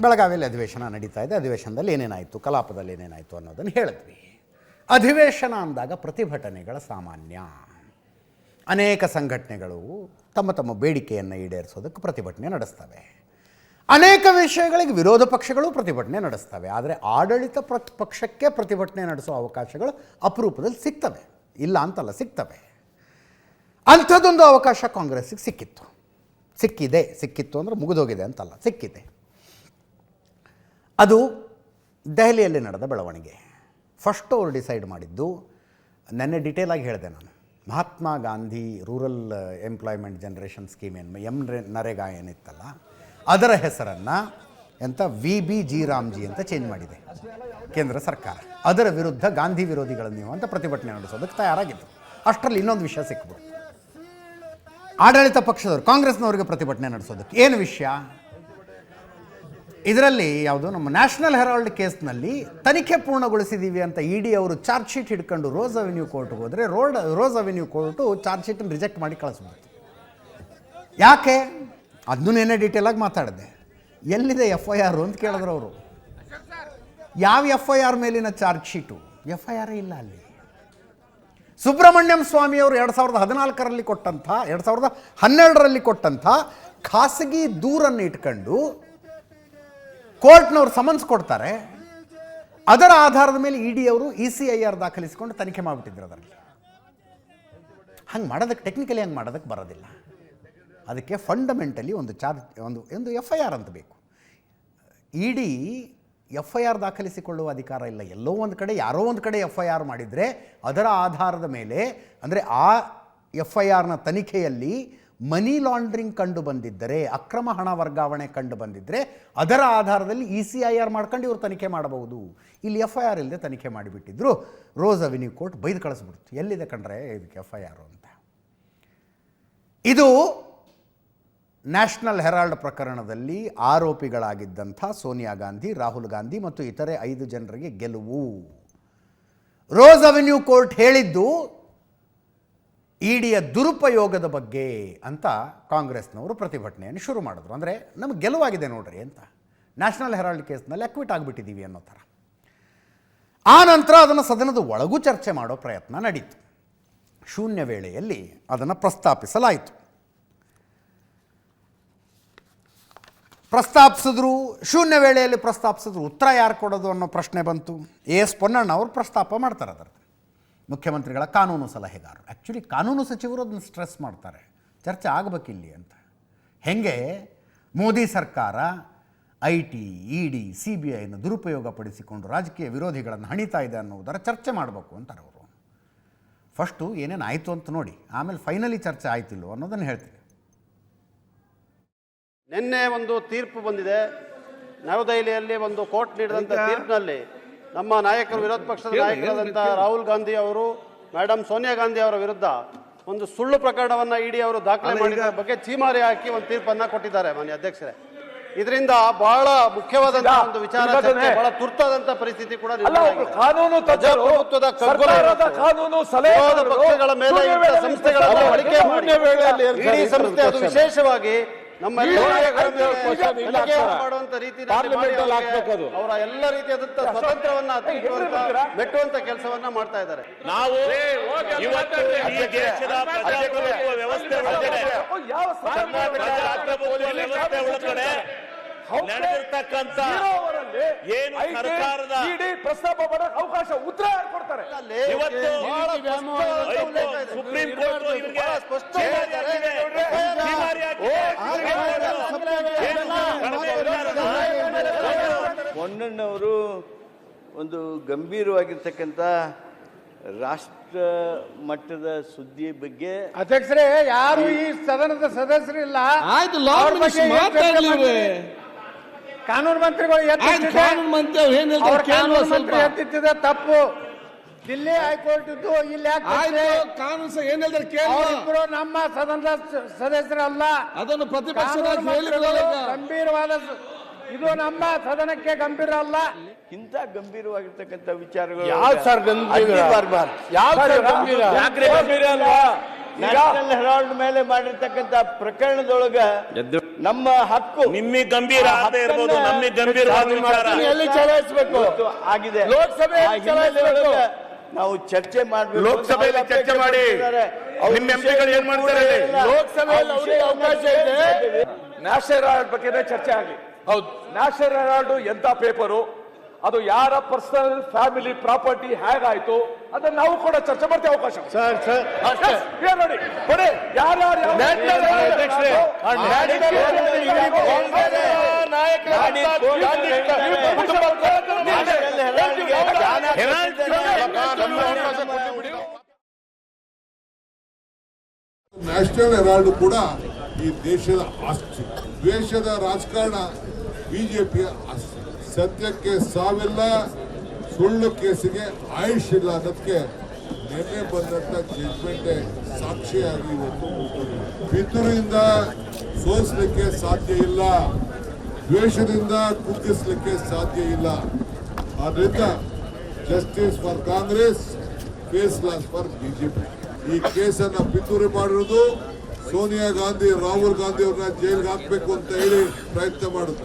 ಬೆಳಗಾವಿಯಲ್ಲಿ ಅಧಿವೇಶನ ನಡೀತಾ ಇದೆ. ಅಧಿವೇಶನದಲ್ಲಿ ಏನೇನಾಯಿತು, ಕಲಾಪದಲ್ಲಿ ಏನೇನಾಯಿತು ಅನ್ನೋದನ್ನು ಹೇಳಿದ್ವಿ. ಅಧಿವೇಶನ ಅಂದಾಗ ಪ್ರತಿಭಟನೆಗಳ ಸಾಮಾನ್ಯ. ಅನೇಕ ಸಂಘಟನೆಗಳು ತಮ್ಮ ತಮ್ಮ ಬೇಡಿಕೆಯನ್ನು ಈಡೇರಿಸೋದಕ್ಕೆ ಪ್ರತಿಭಟನೆ ನಡೆಸ್ತವೆ. ಅನೇಕ ವಿಷಯಗಳಿಗೆ ವಿರೋಧ ಪಕ್ಷಗಳು ಪ್ರತಿಭಟನೆ ನಡೆಸ್ತವೆ. ಆದರೆ ಆಡಳಿತ ಪಕ್ಷಕ್ಕೆ ಪ್ರತಿಭಟನೆ ನಡೆಸೋ ಅವಕಾಶಗಳು ಅಪರೂಪದಲ್ಲಿ ಸಿಗ್ತವೆ, ಇಲ್ಲ ಅಂತಲ್ಲ, ಸಿಗ್ತವೆ. ಅಂಥದ್ದೊಂದು ಅವಕಾಶ ಕಾಂಗ್ರೆಸ್ಸಿಗೆ ಸಿಕ್ಕಿತ್ತು ಅಂದರೆ ಮುಗಿದೋಗಿದೆ ಅಂತಲ್ಲ, ಸಿಕ್ಕಿದೆ. ಅದು ದೆಹಲಿಯಲ್ಲಿ ನಡೆದ ಬೆಳವಣಿಗೆ. ಫಸ್ಟ್ ಅವರು ಡಿಸೈಡ್ ಮಾಡಿದ್ದು, ನೆನ್ನೆ ಡೀಟೇಲಾಗಿ ಹೇಳಿದೆ ನಾನು, Mahatma Gandhi rural employment generation scheme NREGA ಏನಿತ್ತಲ್ಲ, ಅದರ ಹೆಸರನ್ನು VBG ರಾಮ್ಜಿ ಅಂತ ಚೇಂಜ್ ಮಾಡಿದೆ ಕೇಂದ್ರ ಸರ್ಕಾರ. ಅದರ ವಿರುದ್ಧ ಗಾಂಧಿ ವಿರೋಧಿಗಳನ್ನು ನೀವು ಅಂತ ಪ್ರತಿಭಟನೆ ನಡೆಸೋದಕ್ಕೆ ತಯಾರಾಗಿತ್ತು. ಅಷ್ಟರಲ್ಲಿ ಇನ್ನೊಂದು ವಿಷಯ ಸಿಕ್ಬಿಡ್ತು. ಆಡಳಿತ ಪಕ್ಷದವರು ಕಾಂಗ್ರೆಸ್ನವರಿಗೆ ಪ್ರತಿಭಟನೆ ನಡೆಸೋದಕ್ಕೆ ಏನು ವಿಷಯ, ಇದರಲ್ಲಿ ಯಾವುದು, ನಮ್ಮ ನ್ಯಾಷನಲ್ ಹೆರಾಲ್ಡ್ ಕೇಸ್ನಲ್ಲಿ ತನಿಖೆ ಪೂರ್ಣಗೊಳಿಸಿದ್ದೀವಿ ಅಂತ ED ಅವರು ಚಾರ್ಜ್ ಶೀಟ್ ಹಿಡ್ಕೊಂಡು ರೋಸ್ ಅವೆನ್ಯೂ ಕೋರ್ಟ್ಗೆ ಹೋದರೆ ರೋಸ್ ಅವೆನ್ಯೂ ಕೋರ್ಟು ಚಾರ್ಜ್ ಶೀಟನ್ನು ರಿಜೆಕ್ಟ್ ಮಾಡಿ ಕಳಿಸ್ಬಿಡ್ತು. ಯಾಕೆ ಅದನ್ನೂ ನೆನ್ನೆ ಡೀಟೇಲಾಗಿ ಮಾತಾಡಿದೆ. ಎಲ್ಲಿದೆ FIR ಅಂತ ಕೇಳಿದ್ರು ಅವರು. ಯಾವ FIR ಮೇಲಿನ ಚಾರ್ಜ್ ಶೀಟು? FIR ಇಲ್ಲ ಅಲ್ಲಿ. ಸುಬ್ರಹ್ಮಣ್ಯಂ ಸ್ವಾಮಿ ಅವರು 2014ರಲ್ಲಿ ಕೊಟ್ಟಂಥ 2012ರಲ್ಲಿ ಕೊಟ್ಟಂಥ ಖಾಸಗಿ ದೂರನ್ನು ಇಟ್ಕೊಂಡು ಕೋರ್ಟ್ನವ್ರು ಸಮನ್ಸ್ ಕೊಡ್ತಾರೆ. ಅದರ ಆಧಾರದ ಮೇಲೆ ED ಅವರು ECIR ದಾಖಲಿಸಿಕೊಂಡು ತನಿಖೆ ಮಾಡಿಬಿಟ್ಟಿದ್ರು. ಅದರಲ್ಲಿ ಹಂಗೆ ಮಾಡೋದಕ್ಕೆ, ಟೆಕ್ನಿಕಲಿ ಹಂಗೆ ಮಾಡೋದಕ್ಕೆ ಬರೋದಿಲ್ಲ. ಅದಕ್ಕೆ ಫಂಡಮೆಂಟಲಿ ಒಂದು FIR ಅಂತ ಬೇಕು. ED FIR ದಾಖಲಿಸಿಕೊಳ್ಳುವ ಅಧಿಕಾರ ಇಲ್ಲ. ಎಲ್ಲೋ ಒಂದು ಕಡೆ ಯಾರೋ ಒಂದು ಕಡೆ FIR ಮಾಡಿದರೆ ಅದರ ಆಧಾರದ ಮೇಲೆ, ಅಂದರೆ ಆ FIRನ ತನಿಖೆಯಲ್ಲಿ ಮನಿ ಲಾಂಡ್ರಿಂಗ್ ಕಂಡು ಬಂದಿದ್ದರೆ, ಅಕ್ರಮ ಹಣ ವರ್ಗಾವಣೆ ಕಂಡು ಬಂದಿದ್ದರೆ ಅದರ ಆಧಾರದಲ್ಲಿ ECIR ಮಾಡ್ಕೊಂಡು ಇವರು ತನಿಖೆ ಮಾಡಬಹುದು. ಇಲ್ಲಿ FIR ಇಲ್ಲದೆ ತನಿಖೆ ಮಾಡಿಬಿಟ್ಟಿದ್ರು. ರೋಸ್ ಅವೆನ್ಯೂ ಕೋರ್ಟ್ ಬೈದು ಕಳಿಸ್ಬಿಡ್ತು. ಎಲ್ಲಿದೆ ಕಂಡ್ರೆ ಇದಕ್ಕೆ FIR ಅಂತ. ಇದು ನ್ಯಾಷನಲ್ ಹೆರಾಲ್ಡ್ ಪ್ರಕರಣದಲ್ಲಿ ಆರೋಪಿಗಳಾಗಿದ್ದಂಥ ಸೋನಿಯಾ ಗಾಂಧಿ, ರಾಹುಲ್ ಗಾಂಧಿ ಮತ್ತು ಇತರೆ 5 ಜನರಿಗೆ ಗೆಲುವು. ರೋಸ್ ಅವೆನ್ಯೂ ಕೋರ್ಟ್ ಹೇಳಿದ್ದು EDಯ ದುರುಪಯೋಗದ ಬಗ್ಗೆ ಅಂತ ಕಾಂಗ್ರೆಸ್ನವರು ಪ್ರತಿಭಟನೆಯನ್ನು ಶುರು ಮಾಡಿದ್ರು. ಅಂದರೆ ನಮಗೆ ಗೆಲುವಾಗಿದೆ ನೋಡ್ರಿ ಅಂತ, ನ್ಯಾಷನಲ್ ಹೆರಾಲ್ಡ್ ಕೇಸ್ನಲ್ಲಿ ಅಕ್ವಿಟ್ ಆಗಿಬಿಟ್ಟಿದ್ದೀವಿ ಅನ್ನೋ ಥರ. ಆ ನಂತರ ಅದನ್ನು ಸದನದ ಒಳಗೂ ಚರ್ಚೆ ಮಾಡೋ ಪ್ರಯತ್ನ ನಡೀತು. ಶೂನ್ಯ ವೇಳೆಯಲ್ಲಿ ಅದನ್ನು ಪ್ರಸ್ತಾಪಿಸಲಾಯಿತು. ಶೂನ್ಯ ವೇಳೆಯಲ್ಲಿ ಪ್ರಸ್ತಾಪಿಸಿದ್ರು. ಉತ್ತರ ಯಾರು ಕೊಡೋದು ಅನ್ನೋ ಪ್ರಶ್ನೆ ಬಂತು. AS ಪೊನ್ನಣ್ಣ ಅವರು ಪ್ರಸ್ತಾಪ ಮಾಡ್ತಾರೆ. ಅದರ ಮುಖ್ಯಮಂತ್ರಿಗಳ ಕಾನೂನು ಸಲಹೆಗಾರರು. ಆ್ಯಕ್ಚುಲಿ ಕಾನೂನು ಸಚಿವರು ಅದನ್ನು ಸ್ಟ್ರೆಸ್ ಮಾಡ್ತಾರೆ, ಚರ್ಚೆ ಆಗಬೇಕಿಲ್ಲಿ ಅಂತ. ಹೆಂಗೆ ಮೋದಿ ಸರ್ಕಾರ IT, ED, CBIನ ದುರುಪಯೋಗ ಪಡಿಸಿಕೊಂಡು ರಾಜಕೀಯ ವಿರೋಧಿಗಳನ್ನು ಹಣಿತಾ ಇದೆ ಅನ್ನೋದರ ಚರ್ಚೆ ಮಾಡಬೇಕು ಅಂತಾರೆ ಅವರು. ಫಸ್ಟು ಏನೇನು ಆಯಿತು ಅಂತ ನೋಡಿ, ಆಮೇಲೆ ಫೈನಲಿ ಚರ್ಚೆ ಆಯ್ತಿಲ್ಲೋ ಅನ್ನೋದನ್ನು ಹೇಳ್ತೀವಿ. ನಿನ್ನೆ ಒಂದು ತೀರ್ಪು ಬಂದಿದೆ. ನವದೆಹಲಿಯಲ್ಲಿ ಒಂದು ಕೋರ್ಟ್ ನೀಡಿದಂಥ ತೀರ್ಪಿನಲ್ಲಿ ನಮ್ಮ ನಾಯಕರು, ವಿರೋಧ ಪಕ್ಷದ ನಾಯಕರಾದಂಥ ರಾಹುಲ್ ಗಾಂಧಿ ಅವರು, ಮೇಡಮ್ ಸೋನಿಯಾ ಗಾಂಧಿ ಅವರ ವಿರುದ್ಧ ಒಂದು ಸುಳ್ಳು ಪ್ರಕರಣವನ್ನು ED ಅವರು ದಾಖಲೆ ಮಾಡಿದ ಬಗ್ಗೆ ಛೀಮಾರಿ ಹಾಕಿ ಒಂದು ತೀರ್ಪನ್ನು ಕೊಟ್ಟಿದ್ದಾರೆ ಮಾನ್ಯ ಅಧ್ಯಕ್ಷರೇ. ಇದರಿಂದ ಬಹಳ ಮುಖ್ಯವಾದಂತಹ ಒಂದು ವಿಚಾರ, ಬಹಳ ತುರ್ತಾದಂತ ಪರಿಸ್ಥಿತಿ ಕೂಡ ಪ್ರಜಾಪ್ರಭುತ್ವದ ಪಕ್ಷಗಳ ಮೇಲೆ ಸಂಸ್ಥೆಗಳನ್ನು ಬಳಕೆ ಮಾಡಿ ED ಸಂಸ್ಥೆ ಅದು ವಿಶೇಷವಾಗಿ ಮಾಡುವಂತ ರೀತಿಯಲ್ಲಿ ಅವರ ಎಲ್ಲ ರೀತಿಯಾದಂತಹ ಸ್ವತಂತ್ರವನ್ನ ಮೆಟ್ಟುವಂತ ಕೆಲಸವನ್ನ ಮಾಡ್ತಾ ಇದ್ದಾರೆ. ನಾವು ನಡೆದಿರ್ತಕ್ಕಂಥ ಏನು ಸರ್ಕಾರದ ಪ್ರಸ್ತಾಪ ಮಾಡಕ್ಕೆ ಅವಕಾಶ ಉತ್ತರ ಕೊಡ್ತಾರೆ. ಇವತ್ತು ಸುಪ್ರೀಂ ಕೋರ್ಟ್ ಪೊನ್ನಣ್ಣವರು ಒಂದು ಗಂಭೀರವಾಗಿರ್ತಕ್ಕಂಥ ರಾಷ್ಟ್ರ ಮಟ್ಟದ ಸುದ್ದಿ ಬಗ್ಗೆ ಅಧ್ಯಕ್ಷರೇ, ಯಾರು ಈ ಸದನದ ಸದಸ್ಯರಿಲ್ಲ. ಕಾನೂನು ಮಂತ್ರಿಗಳು ಎತ್ತಿದ್ದ ತಪ್ಪು. ದಿಲ್ಲಿ ಹೈಕೋರ್ಟ್ ಇದ್ದು ಇಲ್ಲಿ ಕಾನೂನು ಏನ್ ಹೇಳ್ತಾರೆ, ನಮ್ಮ ಸದನದ ಸದಸ್ಯರಲ್ಲ. ಅದನ್ನು ಪ್ರತಿಪಕ್ಷ ಗಂಭೀರವಾದ ಇದು ನಮ್ಮ ಸದನಕ್ಕೆ ಗಂಭೀರ ಅಲ್ಲ. ಇಂಥ ಗಂಭೀರವಾಗಿರ್ತಕ್ಕಂಥ ವಿಚಾರಗಳು ಯಾವ ಸರ್ ಗಂಭೀರ? ಗಂಭೀರ ಅಲ್ವಾ? ನ್ಯಾಷನಲ್ ಹೆರಾಲ್ಡ್ ಮೇಲೆ ಮಾಡಿರ್ತಕ್ಕಂಥ ಪ್ರಕರಣದೊಳಗ ನಮ್ಮ ಹಕ್ಕು ನಿಮಗೆ ಗಂಭೀರ ಆಗದೆ ಇರಬಹುದು, ನಮಗೆ ಗಂಭೀರವಾದ ವಿಚಾರ. ಎಲ್ಲಿ ಚಲಾಯಿಸಬೇಕು ಆಗಿದೆ. ಲೋಕಸಭೆಯಲ್ಲಿ ಆ ಹಿನ್ನೆಲೆಯೊಳಗ ನಾವು ಚರ್ಚೆ ಮಾಡಬೇಕು. ಲೋಕಸಭೆಯಲ್ಲಿ ಚರ್ಚೆ ಮಾಡಿ ನಿಮ್ಮ ಎಂಪಿಗಳು ಏನ್ ಮಾಡ್ತಾರೆ? ಲೋಕಸಭೆಯಲ್ಲಿ ಅವರಿಗೆ ಅವಕಾಶ ಇದೆ. ನ್ಯಾಷನಲ್ ಹೆರಾಲ್ಡ್ ಬಗ್ಗೆನೇ ಚರ್ಚೆ ಆಗಲಿ. ಹೌದು, ನ್ಯಾಷನಲ್ ಹೆರಾಲ್ಡ್ ಎಂತ ಪೇಪರು, ಅದು ಯಾರ ಪರ್ಸನಲ್ ಫ್ಯಾಮಿಲಿ ಪ್ರಾಪರ್ಟಿ ಹೇಗಾಯ್ತು ಅದನ್ನ ನಾವು ಕೂಡ ಚರ್ಚೆ ಮಾಡ್ತೇವೆ. ಅವಕಾಶ ನೋಡಿ ಕೊಡಿ, ಯಾರ್ಯಾರು ನ್ಯಾಷನಲ್ ಹೆರಾಲ್ಡ್ ಕೂಡ ಈ ದೇಶದ ಆಸ್ತಿ. ದ್ವೇಷದ ರಾಜಕಾರಣ ಬಿಜೆಪಿಯ ಆಸ್ತಿ. ಸತ್ಯಕ್ಕೆ ಸಾವಿಲ್ಲ, ಸುಳ್ಳು ಕೇಸಿಗೆ ಆಯುಷ್ ಇಲ್ಲ ಅನ್ನೋದಕ್ಕೆ ನಿನ್ನೆ ಬಂದಂತ ಜಡ್ಜ್ಮೆಂಟೇ ಸಾಕ್ಷಿಯಾಗಿ ಇವತ್ತು ಪಿತೂರಿಯಿಂದ ಸೋಲಿಸಲಿಕ್ಕೆ ಸಾಧ್ಯ ಇಲ್ಲ, ದ್ವೇಷದಿಂದ ಕುಗ್ಗಿಸಲಿಕ್ಕೆ ಸಾಧ್ಯ ಇಲ್ಲ. ಆದ್ರಿಂದ justice for Congress, case laws for BJP. ಈ ಕೇಸನ್ನ ಪಿತೂರಿ ಮಾಡಿರೋದು ಸೋನಿಯಾ ಗಾಂಧಿ, ರಾಹುಲ್ ಗಾಂಧಿ ಅವ್ರನ್ನ ಜೈಲ್ಗೆ ಹಾಕ್ಬೇಕು ಅಂತ ಹೇಳಿ ಪ್ರಯತ್ನ ಮಾಡುದು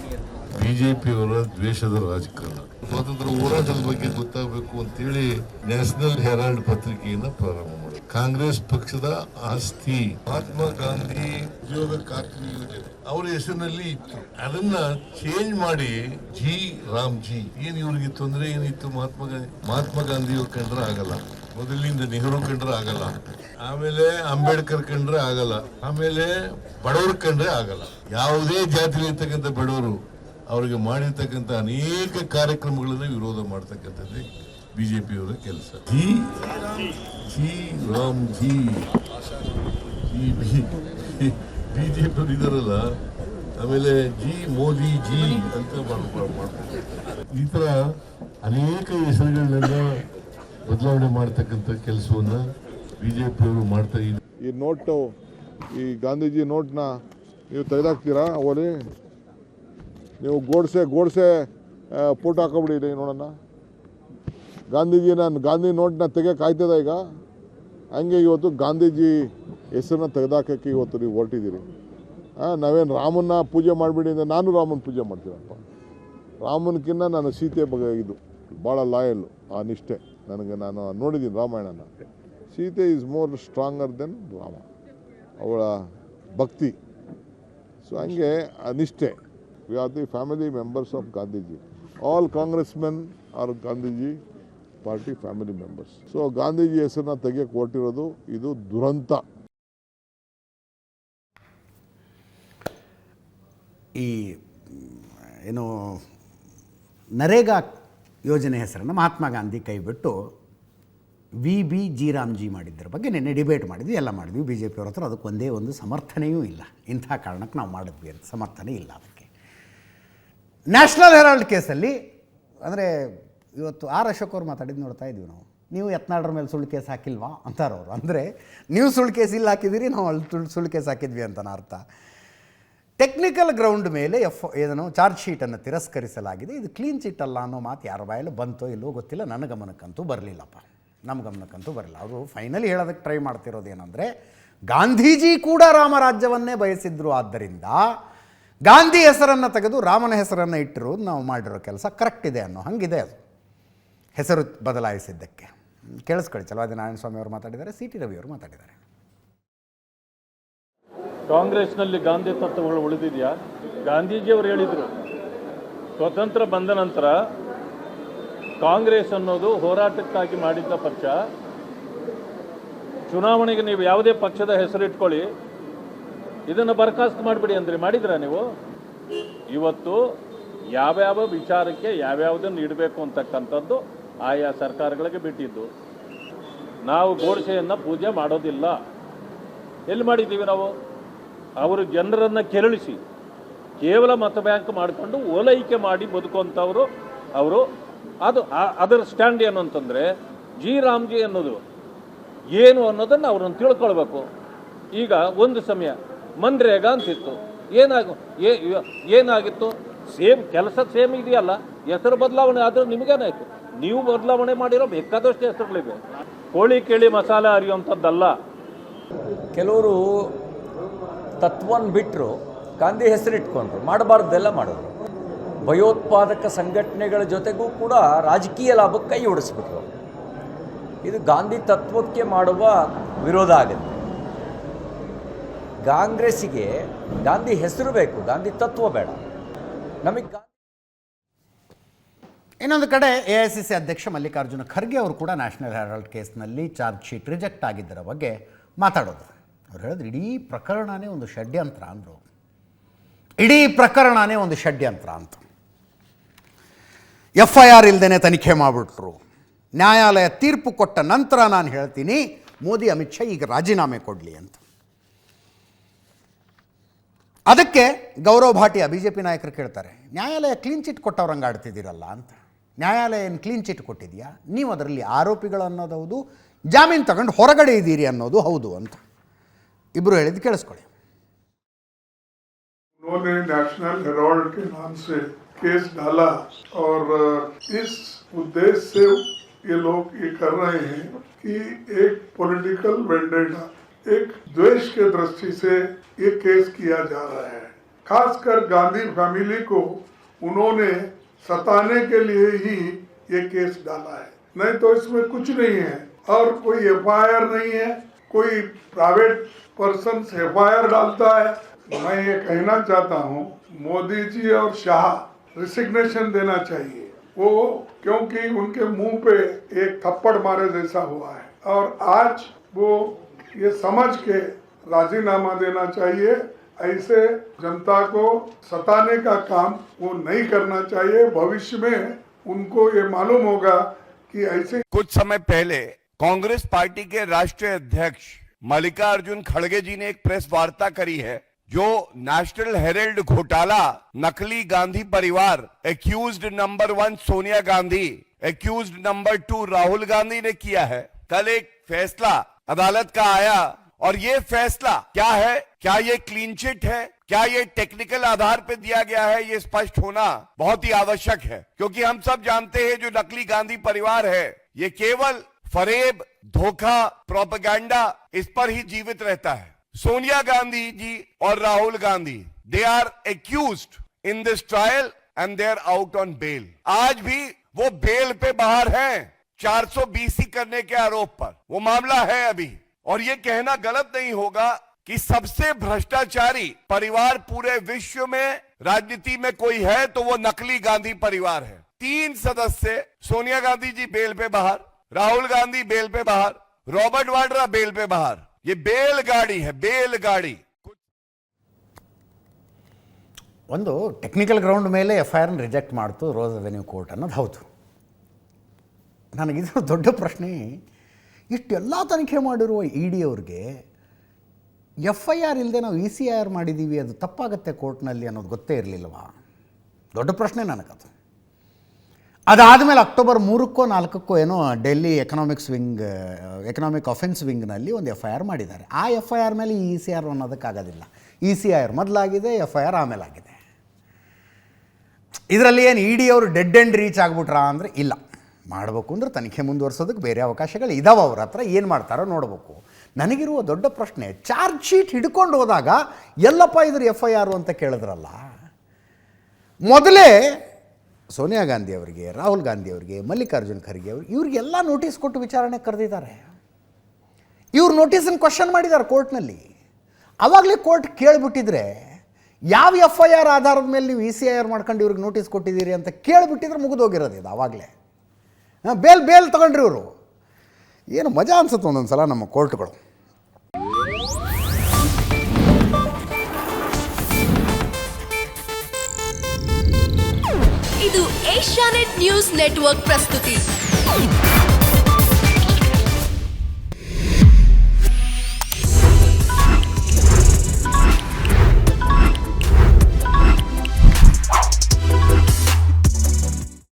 ಬಿಜೆಪಿಯವರ ದ್ವೇಷದ ರಾಜಕಾರಣ. ಸ್ವಾತಂತ್ರ್ಯ ಹೋರಾಟದ ಬಗ್ಗೆ ಗೊತ್ತಾಗಬೇಕು ಅಂತೇಳಿ ನ್ಯಾಷನಲ್ ಹೆರಾಲ್ಡ್ ಪತ್ರಿಕೆಯನ್ನ ಪ್ರಾರಂಭ ಮಾಡಿ. ಕಾಂಗ್ರೆಸ್ ಪಕ್ಷದ ಆಸ್ತಿ ಮಹಾತ್ಮ ಗಾಂಧಿ ಉದ್ಯೋಗ ಖಾತ್ರಿ ಯೋಜನೆ ಅವರ ಹೆಸರಿನಲ್ಲಿ ಇತ್ತು. ಅದನ್ನ ಚೇಂಜ್ ಮಾಡಿ ಜಿ ರಾಮ್ಜಿ. ಏನ್ ಇವ್ರಿಗೆ ತೊಂದರೆ ಏನಿತ್ತು? ಮಹಾತ್ಮ ಗಾಂಧಿ ಕಂಡ್ರೆ ಆಗಲ್ಲ, ಮೊದಲಿನಿಂದ ನೆಹರು ಕಂಡ್ರೆ ಆಗಲ್ಲ, ಆಮೇಲೆ ಅಂಬೇಡ್ಕರ್ ಕಂಡ್ರೆ ಆಗಲ್ಲ, ಆಮೇಲೆ ಬಡವರು ಕಂಡ್ರೆ ಆಗಲ್ಲ. ಯಾವುದೇ ಜಾತಿಲಿರ್ತಕ್ಕಂಥ ಬಡವರು ಅವರಿಗೆ ಮಾಡಿರ್ತಕ್ಕಂಥ ಅನೇಕ ಕಾರ್ಯಕ್ರಮಗಳನ್ನ ವಿರೋಧ ಮಾಡ್ತಕ್ಕಂಥದ್ದೇ ಬಿಜೆಪಿಯವರ ಕೆಲಸ. ಜಿ ರಾಮ್ಜಿ ಬಿಜೆಪಿಯವರು ಇದಾರಲ್ಲ, ಆಮೇಲೆ ಜಿ ಮೋದಿ ಜಿ ಅಂತ ಮಾಡ್ತಾರೆ. ಈ ತರ ಅನೇಕ ಹೆಸರುಗಳನ್ನೆಲ್ಲ ಬದಲಾವಣೆ ಮಾಡ್ತಕ್ಕಂಥ ಕೆಲಸವನ್ನ ಬಿಜೆಪಿಯವರು ಮಾಡ್ತಾ ಇದ್ದಾರೆ. ಈ ನೋಟು, ಈ ಗಾಂಧೀಜಿ ನೋಟ್ನ ನೀವು ತೆಗೆದಾಕ್ತೀರಾ? ಅವಲ್ಲಿ ನೀವು ಗೋಡ್ಸೆ ಫೋಟೋ ಹಾಕೊಬಿಡಿ ನೋಡೋಣ. ಗಾಂಧಿ ನೋಟ್ನ ತೆಗೆಯಕ್ಕೆ ಆಯ್ತದ ಈಗ? ಹಂಗೆ ಇವತ್ತು ಗಾಂಧೀಜಿ ಹೆಸರನ್ನ ತೆಗೆದಾಕಕ್ಕೆ ಇವತ್ತು ನೀವು ಹೊರಟಿದ್ದೀರಿ. ನಾವೇನು ರಾಮನ್ನ ಪೂಜೆ ಮಾಡಿಬಿಡಿ ಅಂದರೆ ನಾನು ರಾಮನ ಪೂಜೆ ಮಾಡ್ತೀನಪ್ಪ. ರಾಮನಕ್ಕಿಂತ ನಾನು ಸೀತೆ ಬಗ್ಗೆ ಇದು ಭಾಳ ಲಾಯಲ್ಲು, ಆ ನಿಷ್ಠೆ ನನಗೆ. ನಾನು ನೋಡಿದ್ದೀನಿ ರಾಮಾಯಣನ. Sita is more stronger than Rama, ಅವಳ ಭಕ್ತಿ. ಸೊ ಹಂಗೆ ಆ ನಿಷ್ಠೆ. We are the family members of Gandhiji. All Congressmen are Gandhiji party family members. So Gandhiji ಹೆಸರನ್ನ ತೆಗೆಯಕ್ಕೆ ಹೊರಟಿರೋದು ಇದು ದುರಂತ. ಈ ಏನು ನರೇಗಾ ಯೋಜನೆ ಹೆಸರನ್ನು ಮಹಾತ್ಮ ಗಾಂಧಿ ಕೈಬಿಟ್ಟು ವಿ ಜಿ ರಾಮ್ಜಿ ಮಾಡಿದ್ದರ ಬಗ್ಗೆ ನಿನ್ನೆ ಡಿಬೇಟ್ ಮಾಡಿದ್ವಿ, ಎಲ್ಲ ಮಾಡಿದ್ವಿ. ಬಿ ಜೆ ಪಿಯವ್ರ ಹತ್ರ ಅದಕ್ಕೆ ಒಂದೇ ಒಂದು ಸಮರ್ಥನೆಯೂ ಇಲ್ಲ. ಇಂಥ ಕಾರಣಕ್ಕೆ ನಾವು ಮಾಡಿದ್ವಿ ಅಂತ ಸಮರ್ಥನೆ ಇಲ್ಲ ಅದಕ್ಕೆ. ನ್ಯಾಷನಲ್ ಹೆರಾಲ್ಡ್ ಕೇಸಲ್ಲಿ ಅಂದರೆ ಇವತ್ತು ಆರ್ ಅಶೋಕ್ ಅವ್ರು ಮಾತಾಡಿದ್ದು ನೋಡ್ತಾ ಇದ್ವಿ ನಾವು. ನೀವು ಯತ್ನಾಳರ ಮೇಲೆ ಸುಳ್ಳು ಕೇಸ್ ಹಾಕಿಲ್ವಾ ಅಂತಾರವರು. ಅಂದರೆ ನೀವು ಸುಳ್ಳು ಕೇಸ್ ಇಲ್ಲಿ ಹಾಕಿದ್ದೀರಿ, ನಾವು ಅಲ್ಲಿ ಸುಳ್ಳು ಕೇಸ್ ಹಾಕಿದ್ವಿ ಅಂತನ ಅರ್ಥ. ಟೆಕ್ನಿಕಲ್ ಗ್ರೌಂಡ್ ಮೇಲೆ ಏನೋ ಚಾರ್ಜ್ ಶೀಟನ್ನು ತಿರಸ್ಕರಿಸಲಾಗಿದೆ, ಇದು ಕ್ಲೀನ್ ಚಿಟ್ ಅಲ್ಲ ಅನ್ನೋ ಮಾತು ಯಾರ ಬಾಯಲ್ಲಿ ಬಂತೋ ಇಲ್ಲವೋ ಗೊತ್ತಿಲ್ಲ. ನನ್ನ ಗಮನಕ್ಕಂತೂ ಬರಲಿಲ್ಲಪ್ಪ, ನಮ್ಮ ಗಮನಕ್ಕಂತೂ ಬರಲಿಲ್ಲ. ಅವರು ಫೈನಲಿ ಹೇಳೋದಕ್ಕೆ ಟ್ರೈ ಮಾಡ್ತಿರೋದು ಏನಂದರೆ, ಗಾಂಧೀಜಿ ಕೂಡ ರಾಮರಾಜ್ಯವನ್ನೇ ಬಯಸಿದ್ರು, ಆದ್ದರಿಂದ ಗಾಂಧಿ ಹೆಸರನ್ನು ತೆಗೆದು ರಾಮನ ಹೆಸರನ್ನು ಇಟ್ಟಿರೋದು ನಾವು ಮಾಡಿರೋ ಕೆಲಸ ಕರೆಕ್ಟ್ ಇದೆ ಅನ್ನೋ ಹಂಗಿದೆ ಅದು, ಹೆಸರು ಬದಲಾಯಿಸಿದ್ದಕ್ಕೆ. ಕೇಳಿಸ್ಕೊಳ್ಳಿ, ಚಲವಾದಿ ನಾರಾಯಣ ಸ್ವಾಮಿ ಅವರು ಮಾತಾಡಿದ್ದಾರೆ, ಸಿ ಟಿ ರವಿ ಅವರು ಮಾತಾಡಿದ್ದಾರೆ. ಕಾಂಗ್ರೆಸ್ನಲ್ಲಿ ಗಾಂಧಿ ತತ್ವಗಳು ಉಳಿದಿದೆಯಾ? ಗಾಂಧೀಜಿಯವರು ಹೇಳಿದರು, ಸ್ವತಂತ್ರ ಬಂದ ನಂತರ ಕಾಂಗ್ರೆಸ್ ಅನ್ನೋದು ಹೋರಾಟಕ್ಕಾಗಿ ಮಾಡಿದ್ದ ಪಕ್ಷ. ಚುನಾವಣೆಗೆ ನೀವು ಯಾವುದೇ ಪಕ್ಷದ ಹೆಸರಿಟ್ಕೊಳ್ಳಿ, ಇದನ್ನು ಬರ್ಖಾಸ್ತು ಮಾಡಿಬಿಡಿ ಅಂದರೆ ಮಾಡಿದ್ರಾ ನೀವು? ಇವತ್ತು ಯಾವ್ಯಾವ ವಿಚಾರಕ್ಕೆ ಯಾವ್ಯಾವುದನ್ನು ಇಡಬೇಕು ಅಂತಕ್ಕಂಥದ್ದು ಆಯಾ ಸರ್ಕಾರಗಳಿಗೆ ಬಿಟ್ಟಿದ್ದು. ನಾವು ಗೋಡ್ಸೆಯನ್ನು ಪೂಜೆ ಮಾಡೋದಿಲ್ಲ. ಎಲ್ಲಿ ಮಾಡಿದ್ದೀವಿ ನಾವು? ಅವರು ಜನರನ್ನು ಕೆರಳಿಸಿ ಕೇವಲ ಮತ ಬ್ಯಾಂಕ್ ಮಾಡಿಕೊಂಡು ಓಲೈಕೆ ಮಾಡಿ ಬದುಕುವಂಥವರು ಅವರು. ಅದರ ಸ್ಟ್ಯಾಂಡ್ ಏನು ಅಂತಂದರೆ, ಜಿ ರಾಮ್ಜಿ ಅನ್ನೋದು ಏನು ಅನ್ನೋದನ್ನು ಅವ್ರನ್ನ ತಿಳ್ಕೊಳ್ಬೇಕು. ಈಗ ಒಂದು ಸಮಯ ಮನ್ರೇಗಾ ಅಂತಿತ್ತು, ಏನಾಗಿತ್ತು? ಸೇಮ್ ಕೆಲಸ ಸೇಮ್ ಇದೆಯಲ್ಲ, ಹೆಸರು ಬದಲಾವಣೆ ಆದರೆ ನಿಮಗೇನಾಯಿತು? ನೀವು ಬದಲಾವಣೆ ಮಾಡಿರೋ ಬೇಕಾದಷ್ಟು ಹೆಸರುಗಳಿವೆ. ಕೋಳಿ ಕೇಳಿ ಮಸಾಲೆ ಅರಿಯುವಂಥದ್ದಲ್ಲ. ಕೆಲವರು ತತ್ವವನ್ನು ಬಿಟ್ಟರು, ಗಾಂಧಿ ಹೆಸರಿಟ್ಕೊಂಡ್ರು, ಮಾಡಬಾರ್ದೆಲ್ಲ ಮಾಡಿದ್ರು. ಭಯೋತ್ಪಾದಕ ಸಂಘಟನೆಗಳ ಜೊತೆಗೂ ಕೂಡ ರಾಜಕೀಯ ಲಾಭಕ್ಕೆ ಕೈ ಓಡಿಸ್ಬಿಟ್ರು. ಇದು ಗಾಂಧಿ ತತ್ವಕ್ಕೆ ಮಾಡುವ ವಿರೋಧ ಆಗುತ್ತೆ. ಕಾಂಗ್ರೆಸ್ಸಿಗೆ ಗಾಂಧಿ ಹೆಸರು ಬೇಕು, ಗಾಂಧಿ ತತ್ವ ಬೇಡ. ನಮಗೆ ಇನ್ನೊಂದು ಕಡೆ AICC ಅಧ್ಯಕ್ಷ ಮಲ್ಲಿಕಾರ್ಜುನ ಖರ್ಗೆ ಅವರು ಕೂಡ ನ್ಯಾಷನಲ್ ಹೆರಾಲ್ಡ್ ಕೇಸ್ನಲ್ಲಿ ಚಾರ್ಜ್ ಶೀಟ್ ರಿಜೆಕ್ಟ್ ಆಗಿದ್ದರ ಬಗ್ಗೆ ಮಾತಾಡೋದು. ಅವ್ರು ಹೇಳಿದ್ರು ಇಡೀ ಪ್ರಕರಣನೇ ಒಂದು ಷಡ್ಯಂತ್ರ ಅಂದರು. ಇಡೀ ಪ್ರಕರಣನೇ ಒಂದು ಷಡ್ಯಂತ್ರ ಅಂತ. FIR ಇಲ್ಲದೇ ತನಿಖೆ ಮಾಡಿಬಿಟ್ರು. ನ್ಯಾಯಾಲಯ ತೀರ್ಪು ಕೊಟ್ಟ ನಂತರ ನಾನು ಹೇಳ್ತೀನಿ ಮೋದಿ ಅಮಿತ್ ಶಾ ಈಗ ರಾಜೀನಾಮೆ ಕೊಡಲಿ ಅಂತ. ಅದಕ್ಕೆ ಗೌರವ್ ಭಾಟಿಯಾ BJP ನಾಯಕರು ಕೇಳ್ತಾರೆ, ನ್ಯಾಯಾಲಯ ಕ್ಲೀನ್ ಚಿಟ್ ಕೊಟ್ಟವ್ರಂಗೆ ಆಡ್ತಿದ್ದೀರಲ್ಲ ಅಂತ. ನ್ಯಾಯಾಲಯ ಏನು ಕ್ಲೀನ್ ಚಿಟ್ ಕೊಟ್ಟಿದೆಯಾ? ನೀವು ಅದರಲ್ಲಿ ಆರೋಪಿಗಳು ಅನ್ನೋದು ಹೌದು, ಜಾಮೀನು ತಗೊಂಡು ಹೊರಗಡೆ ಇದ್ದೀರಿ ಅನ್ನೋದು ಹೌದು ಅಂತ ಇಬ್ಬರು ಹೇಳಿದ್ದು ಕೇಳಿಸ್ಕೊಳ್ಳಿ. उन्होंने नेशनल हेराल्ड के नाम से केस डाला और इस उद्देश्य से ये लोग ये कर रहे हैं कि एक पॉलिटिकल वेंडेटा, एक द्वेष के दृष्टि से ये केस किया जा रहा है. खासकर गांधी फैमिली को उन्होंने सताने के लिए ही ये केस डाला है, नहीं तो इसमें कुछ नहीं है. और कोई FIR नहीं है, कोई प्राइवेट पर्सन FIR डालता है. मैं ये कहना चाहता हूँ मोदी जी और शाह रिसिग्नेशन देना चाहिए वो, क्योंकि उनके मुंह पे एक थप्पड़ मारे जैसा हुआ है. और आज वो ये समझ के राजीनामा देना चाहिए. ऐसे जनता को सताने का काम वो नहीं करना चाहिए. भविष्य में उनको ये मालूम होगा कि ऐसे. कुछ समय पहले कांग्रेस पार्टी के राष्ट्रीय अध्यक्ष मल्लिकार्जुन खड़गे जी ने एक प्रेस वार्ता करी है जो नेशनल हेराल्ड घोटाला, नकली गांधी परिवार, accused number 1 Sonia Gandhi, accused number 2 Rahul Gandhi ने किया है. कल एक फैसला अदालत का आया और ये फैसला क्या है? क्या ये क्लीन चिट है? क्या ये टेक्निकल आधार पे दिया गया है? ये स्पष्ट होना बहुत ही आवश्यक है, क्योंकि हम सब जानते हैं जो नकली गांधी परिवार है ये केवल फरेब, धोखा, प्रोपेगेंडा इस पर ही जीवित रहता है. सोनिया गांधी जी और Rahul Gandhi, they are accused in this trial and they are out on bail. आज भी वो बेल पे बाहर हैं 420 करने के आरोप पर. वो मामला है अभी. और ये कहना गलत नहीं होगा कि सबसे भ्रष्टाचारी परिवार पूरे विश्व में राजनीति में कोई है तो वो नकली गांधी परिवार है. 3 सदस्य, सोनिया गांधी जी बेल पे बाहर, राहुल गांधी बेल पे बाहर, रॉबर्ट वाड्रा बेल पे बाहर. ये बेलगाड़ी है, बेलगाड़ी. ಒಂದು ಟೆಕ್ನಿಕಲ್ ಗ್ರೌಂಡ್ ಮೇಲೆ FIR ರಿಜೆಕ್ಟ್ ಮಾಡ್ತು ರೋಸ್ ಅವೆನ್ಯೂ ಕೋರ್ಟ್ ಅನ್ನೋದು ಹೌದು. ನನಗಿದು ದೊಡ್ಡ ಪ್ರಶ್ನೆ, ಇಷ್ಟೆಲ್ಲ ತನಿಖೆ ಮಾಡಿರುವ ED ಅವ್ರಿಗೆ FIR ಇಲ್ಲದೆ ನಾವು ECIR ಮಾಡಿದ್ದೀವಿ, ಅದು ತಪ್ಪಾಗತ್ತೆ ಕೋರ್ಟ್ನಲ್ಲಿ ಅನ್ನೋದು ಗೊತ್ತೇ ಇರಲಿಲ್ಲವಾ? ದೊಡ್ಡ ಪ್ರಶ್ನೆ ನನಗದು. ಅದಾದಮೇಲೆ ಅಕ್ಟೋಬರ್ 3ಕ್ಕೋ 4ಕ್ಕೋ ಏನೋ ಡೆಲ್ಲಿ ಎಕನಾಮಿಕ್ ಅಫೆನ್ಸ್ ವಿಂಗ್ನಲ್ಲಿ ಒಂದು FIR ಮಾಡಿದ್ದಾರೆ. ಆ FIR ಮೇಲೆ ECIR ಅನ್ನೋದಕ್ಕಾಗೋದಿಲ್ಲ. ECIR ಮೊದಲಾಗಿದೆ, FIR ಆಮೇಲೆ ಆಗಿದೆ. ಇದರಲ್ಲಿ ಏನು ED ಅವರು ಡೆಡ್ ಎಂಡ್ ರೀಚ್ ಆಗಿಬಿಟ್ರಾ ಅಂದರೆ ಇಲ್ಲ. ಮಾಡಬೇಕು ಅಂದರೆ ತನಿಖೆ ಮುಂದುವರ್ಸೋದಕ್ಕೆ ಬೇರೆ ಅವಕಾಶಗಳು ಇದಾವೆ ಅವ್ರ ಹತ್ರ. ಏನು ಮಾಡ್ತಾರೋ ನೋಡಬೇಕು. ನನಗಿರುವ ದೊಡ್ಡ ಪ್ರಶ್ನೆ, ಚಾರ್ಜ್ ಶೀಟ್ ಹಿಡ್ಕೊಂಡು ಹೋದಾಗ ಎಲ್ಲಪ್ಪ ಇದ್ರ FIR ಅಂತ ಕೇಳಿದ್ರಲ್ಲ. ಮೊದಲೇ ಸೋನಿಯಾ ಗಾಂಧಿ ಅವರಿಗೆ, ರಾಹುಲ್ ಗಾಂಧಿ ಅವರಿಗೆ, ಮಲ್ಲಿಕಾರ್ಜುನ್ ಖರ್ಗೆ ಅವ್ರಿಗೆ, ಇವ್ರಿಗೆಲ್ಲ ನೋಟಿಸ್ ಕೊಟ್ಟು ವಿಚಾರಣೆ ಕರೆದಿದ್ದಾರೆ. ಇವ್ರು ನೋಟಿಸನ್ನು ಕ್ವಶನ್ ಮಾಡಿದ್ದಾರೆ ಕೋರ್ಟ್ನಲ್ಲಿ. ಆವಾಗಲೇ ಕೋರ್ಟ್ ಕೇಳಿಬಿಟ್ಟಿದ್ರೆ, ಯಾವ FIR ಆಧಾರದ ಮೇಲೆ ನೀವು ECIR ಮಾಡ್ಕೊಂಡು ಇವ್ರಿಗೆ ನೋಟಿಸ್ ಕೊಟ್ಟಿದ್ದೀರಿ ಅಂತ ಕೇಳಿಬಿಟ್ಟಿದ್ರೆ ಮುಗಿದೋಗಿರೋದು ಇದು ಆವಾಗಲೇ. ಬೇಲ್ ತಗೊಂಡ್ರಿ ಇವರು. ಏನು ಮಜಾ ಅನ್ಸುತ್ತೆ ಒಂದೊಂದು ಸಲ ನಮ್ಮ ಕೋರ್ಟ್ಗಳು. ಇದು ಏಷ್ಯಾನೆಟ್ ನ್ಯೂಸ್ ನೆಟ್ವರ್ಕ್ ಪ್ರಸ್ತುತಿ.